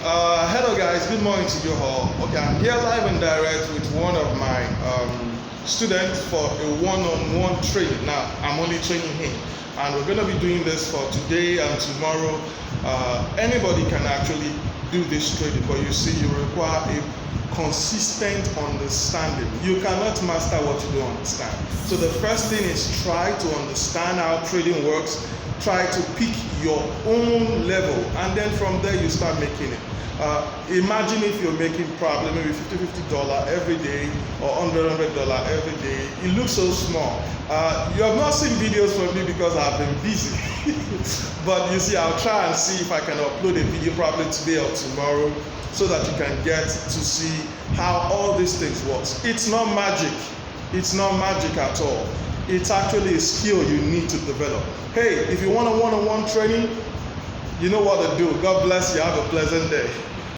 Hello guys, good morning to you all. Okay, I'm here live and direct with one of my students for a one-on-one training. Now, I'm only training him, and we're going to be doing this for today and tomorrow. Anybody can actually do this training, but you see, you require a consistent understanding. You cannot master what you don't understand. So the first thing is try to understand how trading works. Try to pick your own level, and then from there you start making it. Imagine if you're making probably maybe $50 every day or $100 every day. It looks so small. You have not seen videos from me because I've been busy. But you see, I'll try and see if I can upload a video probably today or tomorrow, so that you can get to see how all these things works. It's not magic. It's not magic at all. It's actually a skill you need to develop. Hey, if you want a one-on-one training, you know what to do. God bless you. Have a pleasant day.